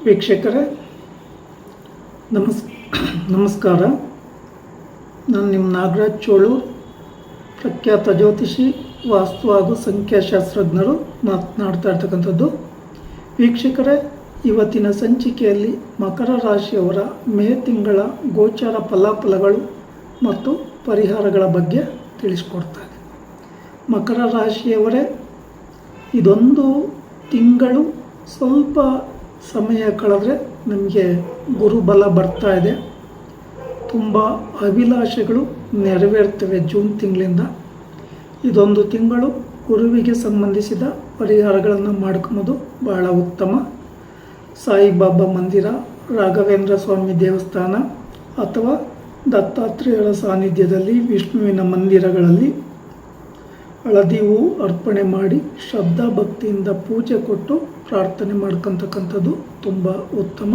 ವೀಕ್ಷಕರೇ ನಮಸ್ಕಾರ. ನಾನು ನಿಮ್ಮ ನಾಗರಾಜ್ ಚೋಳೂರ್, ಪ್ರಖ್ಯಾತ ಜ್ಯೋತಿಷಿ, ವಾಸ್ತು ಹಾಗೂ ಸಂಖ್ಯಾಶಾಸ್ತ್ರಜ್ಞರು ಮಾತನಾಡ್ತಾ ಇರ್ತಕ್ಕಂಥದ್ದು. ವೀಕ್ಷಕರೇ, ಇವತ್ತಿನ ಸಂಚಿಕೆಯಲ್ಲಿ ಮಕರ ರಾಶಿಯವರ ಮೇ ತಿಂಗಳ ಗೋಚಾರ ಫಲಾಫಲಗಳು ಮತ್ತು ಪರಿಹಾರಗಳ ಬಗ್ಗೆ ತಿಳಿಸ್ಕೊಡ್ತಾರೆ. ಮಕರ ರಾಶಿಯವರೇ, ಇದೊಂದು ತಿಂಗಳು ಸ್ವಲ್ಪ ಸಮಯ ಕಳೆದ್ರೆ ನಮಗೆ ಗುರುಬಲ ಬರ್ತಾ ಇದೆ. ತುಂಬ ಅಭಿಲಾಷೆಗಳು ನೆರವೇರ್ತವೆ ಜೂನ್ ತಿಂಗಳಿಂದ. ಇದೊಂದು ತಿಂಗಳು ಗುರುವಿಗೆ ಸಂಬಂಧಿಸಿದ ಪರಿಹಾರಗಳನ್ನು ಮಾಡ್ಕೊಳೋದು ಬಹಳ ಉತ್ತಮ. ಸಾಯಿಬಾಬಾ ಮಂದಿರ, ರಾಘವೇಂದ್ರ ಸ್ವಾಮಿ ದೇವಸ್ಥಾನ ಅಥವಾ ದತ್ತಾತ್ರೇಯರ ಸಾನ್ನಿಧ್ಯದಲ್ಲಿ ವಿಷ್ಣುವಿನ ಮಂದಿರಗಳಲ್ಲಿ ಹಳದಿ ಹೂ ಅರ್ಪಣೆ ಮಾಡಿ ಶ್ರದ್ಧಾ ಭಕ್ತಿಯಿಂದ ಪೂಜೆ ಕೊಟ್ಟು ಪ್ರಾರ್ಥನೆ ಮಾಡ್ಕೊತಕ್ಕಂಥದ್ದು ತುಂಬ ಉತ್ತಮ.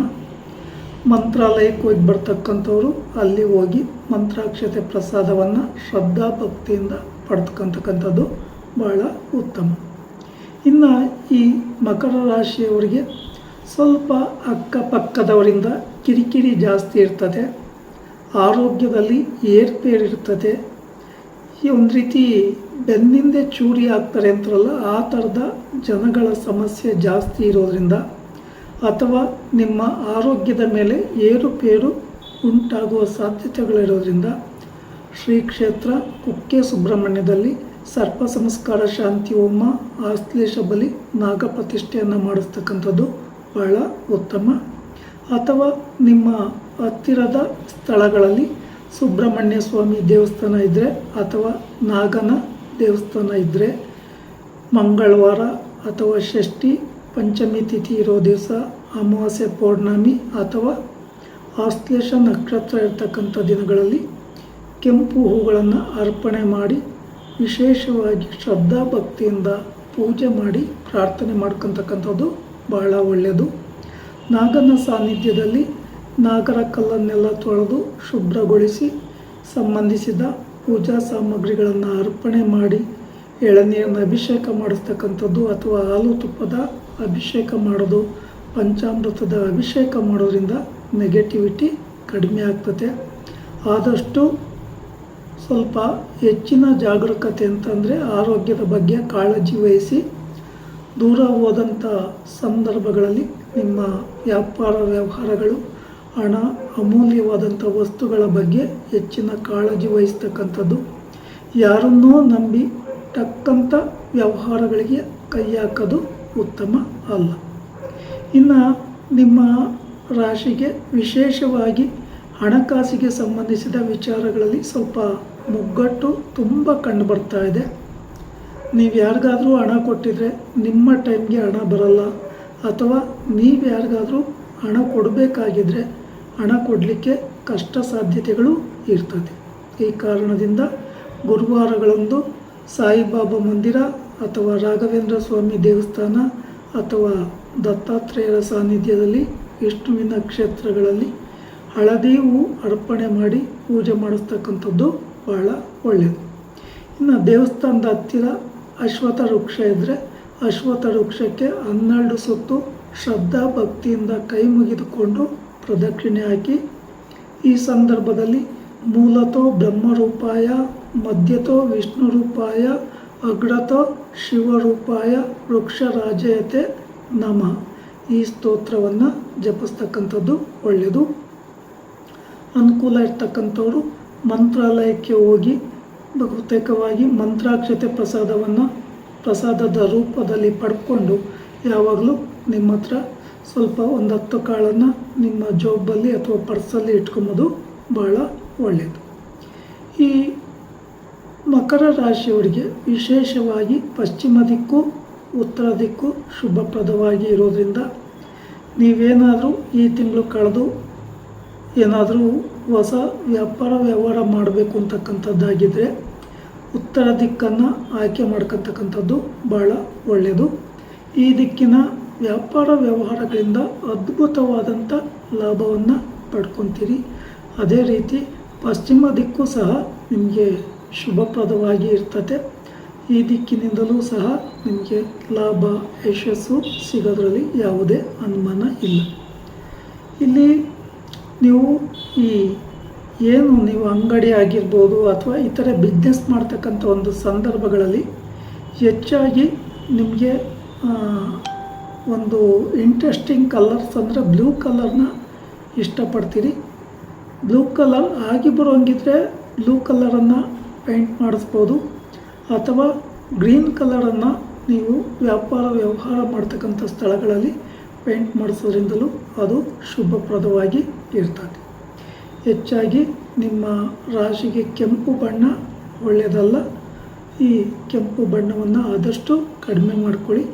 ಮಂತ್ರಾಲಯಕ್ಕೆ ಹೋಗಿ ಬರ್ತಕ್ಕಂಥವ್ರು ಅಲ್ಲಿ ಹೋಗಿ ಮಂತ್ರಾಕ್ಷತೆ ಪ್ರಸಾದವನ್ನು ಶ್ರದ್ಧಾ ಭಕ್ತಿಯಿಂದ ಪಡೆದುಕೊತಕ್ಕಂಥದ್ದು ಬಹಳ ಉತ್ತಮ. ಇನ್ನು ಈ ಮಕರ ರಾಶಿಯವರಿಗೆ ಸ್ವಲ್ಪ ಅಕ್ಕಪಕ್ಕದವರಿಂದ ಕಿರಿಕಿರಿ ಜಾಸ್ತಿ ಇರ್ತದೆ, ಆರೋಗ್ಯದಲ್ಲಿ ಏರ್ಪೇರಿರ್ತದೆ. ಈ ಒಂದು ರೀತಿ ಬೆನ್ನಿಂದೆ ಚೂರಿ ಆಗ್ತಾರೆ ಅಂತಾರಲ್ಲ, ಆ ಥರದ ಜನಗಳ ಸಮಸ್ಯೆ ಜಾಸ್ತಿ ಇರೋದರಿಂದ ಅಥವಾ ನಿಮ್ಮ ಆರೋಗ್ಯದ ಮೇಲೆ ಏರುಪೇರು ಉಂಟಾಗುವ ಸಾಧ್ಯತೆಗಳಿರೋದ್ರಿಂದ ಶ್ರೀ ಕ್ಷೇತ್ರ ಕುಕ್ಕೆ ಸುಬ್ರಹ್ಮಣ್ಯದಲ್ಲಿ ಸರ್ಪ ಸಂಸ್ಕಾರ ಶಾಂತಿ ಹೋಮ, ಆಶ್ಲೇಷ ಬಲಿ, ನಾಗಪ್ರತಿಷ್ಠೆಯನ್ನು ಮಾಡಿಸ್ತಕ್ಕಂಥದ್ದು ಬಹಳ ಉತ್ತಮ. ಅಥವಾ ನಿಮ್ಮ ಹತ್ತಿರದ ಸ್ಥಳಗಳಲ್ಲಿ ಸುಬ್ರಹ್ಮಣ್ಯ ಸ್ವಾಮಿ ದೇವಸ್ಥಾನ ಇದ್ದರೆ ಅಥವಾ ನಾಗನ ದೇವಸ್ಥಾನ ಇದ್ದರೆ ಮಂಗಳವಾರ ಅಥವಾ ಷಷ್ಠಿ ಪಂಚಮಿ ತಿಥಿ ಇರೋ ದಿವಸ, ಅಮಾವಾಸ್ಯೆ ಪೌರ್ಣಮಿ ಅಥವಾ ಆಶ್ಲೇಷ ನಕ್ಷತ್ರ ಇರ್ತಕ್ಕಂಥ ದಿನಗಳಲ್ಲಿ ಕೆಂಪು ಹೂಗಳನ್ನು ಅರ್ಪಣೆ ಮಾಡಿ ವಿಶೇಷವಾಗಿ ಶ್ರದ್ಧಾ ಭಕ್ತಿಯಿಂದ ಪೂಜೆ ಮಾಡಿ ಪ್ರಾರ್ಥನೆ ಮಾಡ್ಕೊತಕ್ಕಂಥದ್ದು ಬಹಳ ಒಳ್ಳೆಯದು. ನಾಗನ ಸಾನ್ನಿಧ್ಯದಲ್ಲಿ ನಾಗರ ಕಲ್ಲನ್ನೆಲ್ಲ ತೊಳೆದು ಶುಭ್ರಗೊಳಿಸಿ ಸಂಬಂಧಿಸಿದ ಪೂಜಾ ಸಾಮಗ್ರಿಗಳನ್ನು ಅರ್ಪಣೆ ಮಾಡಿ ಎಳನೀರನ್ನು ಅಭಿಷೇಕ ಮಾಡಿಸ್ತಕ್ಕಂಥದ್ದು ಅಥವಾ ಹಾಲು ತುಪ್ಪದ ಅಭಿಷೇಕ ಮಾಡೋದು, ಪಂಚಾಮೃತದ ಅಭಿಷೇಕ ಮಾಡೋದ್ರಿಂದ ನೆಗೆಟಿವಿಟಿ ಕಡಿಮೆ ಆಗ್ತದೆ. ಆದಷ್ಟು ಸ್ವಲ್ಪ ಹೆಚ್ಚಿನ ಜಾಗರೂಕತೆ ಅಂತಂದರೆ ಆರೋಗ್ಯದ ಬಗ್ಗೆ ಕಾಳಜಿ ವಹಿಸಿ ದೂರ ಹೋದಂಥ ಸಂದರ್ಭಗಳಲ್ಲಿ ನಿಮ್ಮ ವ್ಯಾಪಾರ ವ್ಯವಹಾರಗಳು, ಹಣ, ಅಮೂಲ್ಯವಾದಂಥ ವಸ್ತುಗಳ ಬಗ್ಗೆ ಹೆಚ್ಚಿನ ಕಾಳಜಿ ವಹಿಸ್ತಕ್ಕಂಥದ್ದು. ಯಾರನ್ನೂ ನಂಬಿ ತಕ್ಕಂಥ ವ್ಯವಹಾರಗಳಿಗೆ ಕೈ ಹಾಕೋದು ಉತ್ತಮ ಅಲ್ಲ. ಇನ್ನು ನಿಮ್ಮ ರಾಶಿಗೆ ವಿಶೇಷವಾಗಿ ಹಣಕಾಸಿಗೆ ಸಂಬಂಧಿಸಿದ ವಿಚಾರಗಳಲ್ಲಿ ಸ್ವಲ್ಪ ಮುಗ್ಗಟ್ಟು ತುಂಬ ಕಂಡು ಬರ್ತಾ ಇದೆ. ನೀವು ಯಾರಿಗಾದರೂ ಹಣ ಕೊಟ್ಟಿದ್ರೆ ನಿಮ್ಮ ಟೈಮ್ಗೆ ಹಣ ಬರಲ್ಲ, ಅಥವಾ ನೀವು ಯಾರಿಗಾದರೂ ಹಣ ಕೊಡಬೇಕಾಗಿದ್ದರೆ ಹಣ ಕೊಡಲಿಕ್ಕೆ ಕಷ್ಟ ಸಾಧ್ಯತೆಗಳು ಇರ್ತದೆ. ಈ ಕಾರಣದಿಂದ ಗುರುವಾರಗಳಂದು ಸಾಯಿಬಾಬಾ ಮಂದಿರ ಅಥವಾ ರಾಘವೇಂದ್ರ ಸ್ವಾಮಿ ದೇವಸ್ಥಾನ ಅಥವಾ ದತ್ತಾತ್ರೇಯರ ಸಾನ್ನಿಧ್ಯದಲ್ಲಿ ವಿಷ್ಣುವಿನ ಕ್ಷೇತ್ರಗಳಲ್ಲಿ ಹಳದಿ ಹೂ ಅರ್ಪಣೆ ಮಾಡಿ ಪೂಜೆ ಮಾಡಿಸ್ತಕ್ಕಂಥದ್ದು ಬಹಳ ಒಳ್ಳೆಯದು. ಇನ್ನು ದೇವಸ್ಥಾನದ ಹತ್ತಿರ ಅಶ್ವತ್ಥ ವೃಕ್ಷ ಇದ್ದರೆ ಅಶ್ವತ್ಥ ವೃಕ್ಷಕ್ಕೆ 12 ಸುತ್ತು ಶ್ರದ್ಧಾ ಭಕ್ತಿಯಿಂದ ಕೈ ಮುಗಿದುಕೊಂಡು ಪ್ರದಕ್ಷಿಣೆ ಹಾಕಿ, ಈ ಸಂದರ್ಭದಲ್ಲಿ ಮೂಲತೋ ಬ್ರಹ್ಮರೂಪಾಯ, ಮಧ್ಯತೋ ವಿಷ್ಣು ರೂಪಾಯ, ಅಗ್ರತೋ ಶಿವರೂಪಾಯ ವೃಕ್ಷರಾಜಯತೆ ನಮಃ ಈ ಸ್ತೋತ್ರವನ್ನು ಜಪಿಸ್ತಕ್ಕಂಥದ್ದು ಒಳ್ಳೆಯದು. ಅನುಕೂಲ ಇರ್ತಕ್ಕಂಥವ್ರು ಮಂತ್ರಾಲಯಕ್ಕೆ ಹೋಗಿ ಬಹುತೇಕವಾಗಿ ಮಂತ್ರಾಕ್ಷತೆ ಪ್ರಸಾದದ ರೂಪದಲ್ಲಿ ಪಡ್ಕೊಂಡು ಯಾವಾಗಲೂ ನಿಮ್ಮ ಹತ್ರ ಸ್ವಲ್ಪ 10 ಕಾಳನ್ನು ನಿಮ್ಮ ಜೋಬಲ್ಲಿ ಅಥವಾ ಪರ್ಸಲ್ಲಿ ಇಟ್ಕೊಂಬೋದು ಬಹಳ ಒಳ್ಳೆಯದು. ಈ ಮಕರ ರಾಶಿಯವರಿಗೆ ವಿಶೇಷವಾಗಿ ಪಶ್ಚಿಮ ದಿಕ್ಕು, ಉತ್ತರ ದಿಕ್ಕು ಶುಭಪ್ರದವಾಗಿ ಇರೋದ್ರಿಂದ ನೀವೇನಾದರೂ ಈ ತಿಂಗಳು ಕಳೆದು ಏನಾದರೂ ಹೊಸ ವ್ಯವಹಾರ ಮಾಡಬೇಕು ಅಂತಕ್ಕಂಥದ್ದಾಗಿದ್ದರೆ ಉತ್ತರ ದಿಕ್ಕನ್ನು ಆಯ್ಕೆ ಮಾಡ್ಕೊತಕ್ಕಂಥದ್ದು ಬಹಳ ಒಳ್ಳೆಯದು. ಈ ದಿಕ್ಕಿನ ವ್ಯಾಪಾರ ವ್ಯವಹಾರಗಳಿಂದ ಅದ್ಭುತವಾದಂಥ ಲಾಭವನ್ನು ಪಡ್ಕೊತೀರಿ. ಅದೇ ರೀತಿ ಪಶ್ಚಿಮ ದಿಕ್ಕು ಸಹ ನಿಮಗೆ ಶುಭಪ್ರದವಾಗಿ ಇರ್ತದೆ. ಈ ದಿಕ್ಕಿನಿಂದಲೂ ಸಹ ನಿಮಗೆ ಲಾಭ, ಯಶಸ್ಸು ಸಿಗೋದ್ರಲ್ಲಿ ಯಾವುದೇ ಅನುಮಾನ ಇಲ್ಲ. ಇಲ್ಲಿ ನೀವು ನೀವು ಅಂಗಡಿ ಆಗಿರ್ಬೋದು ಅಥವಾ ಇತರೆ ಬಿಸ್ನೆಸ್ ಮಾಡ್ತಕ್ಕಂಥ ಒಂದು ಸಂದರ್ಭಗಳಲ್ಲಿ ಹೆಚ್ಚಾಗಿ ನಿಮಗೆ ಒಂದು ಇಂಟ್ರೆಸ್ಟಿಂಗ್ ಕಲರ್ಸ್ ಅಂದರೆ ಬ್ಲೂ ಕಲರ್ನ ಇಷ್ಟಪಡ್ತೀರಿ. ಬ್ಲೂ ಕಲರ್ ಆಗಿ ಬರೋಂಗಿದ್ರೆ ಬ್ಲೂ ಕಲರನ್ನು ಪೇಂಟ್ ಮಾಡಿಸ್ಬೋದು, ಅಥವಾ ಗ್ರೀನ್ ಕಲರನ್ನು ನೀವು ವ್ಯವಹಾರ ಮಾಡ್ತಕ್ಕಂಥ ಸ್ಥಳಗಳಲ್ಲಿ ಪೇಂಟ್ ಮಾಡಿಸೋದ್ರಿಂದಲೂ ಅದು ಶುಭಪ್ರದವಾಗಿ ಇರ್ತದೆ. ಹೆಚ್ಚಾಗಿ ನಿಮ್ಮ ರಾಶಿಗೆ ಕೆಂಪು ಬಣ್ಣ ಒಳ್ಳೆಯದಲ್ಲ. ಈ ಕೆಂಪು ಬಣ್ಣವನ್ನು ಆದಷ್ಟು ಕಡಿಮೆ ಮಾಡ್ಕೊಳ್ಳಿ.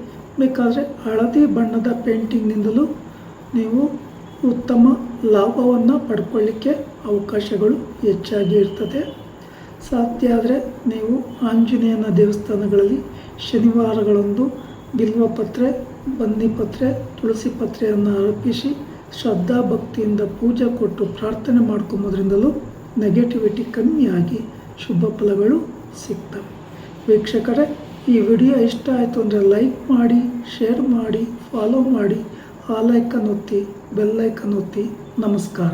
ಬೇಕಾದರೆ ಹಳದಿ ಬಣ್ಣದ ಪೇಂಟಿಂಗ್ನಿಂದಲೂ ನೀವು ಉತ್ತಮ ಲಾಭವನ್ನು ಪಡ್ಕೊಳ್ಳಿಕ್ಕೆ ಅವಕಾಶಗಳು ಹೆಚ್ಚಾಗಿ ಇರ್ತದೆ. ಸಾಧ್ಯ ಆದರೆ ನೀವು ಆಂಜನೇಯನ ದೇವಸ್ಥಾನಗಳಲ್ಲಿ ಶನಿವಾರಗಳಂದು ಬಿಲ್ವಪತ್ರೆ, ಬನ್ನಿಪತ್ರೆ, ತುಳಸಿ ಪತ್ರೆಯನ್ನು ಅರ್ಪಿಸಿ ಶ್ರದ್ಧಾ ಭಕ್ತಿಯಿಂದ ಪೂಜೆ ಕೊಟ್ಟು ಪ್ರಾರ್ಥನೆ ಮಾಡ್ಕೊಂಬೋದ್ರಿಂದಲೂ ನೆಗೆಟಿವಿಟಿ ಕಮ್ಮಿಯಾಗಿ ಶುಭ ಫಲಗಳು ಸಿಗ್ತವೆ. ವೀಕ್ಷಕರೇ, ಈ ವಿಡಿಯೋ ಇಷ್ಟ ಆಯಿತು ಅಂದರೆ ಲೈಕ್ ಮಾಡಿ, ಶೇರ್ ಮಾಡಿ, ಫಾಲೋ ಮಾಡಿ, ಆಲ್ ಐಕನ್ ಒತ್ತಿ, ಬೆಲ್ ಐಕನ್ ಒತ್ತಿ. ನಮಸ್ಕಾರ.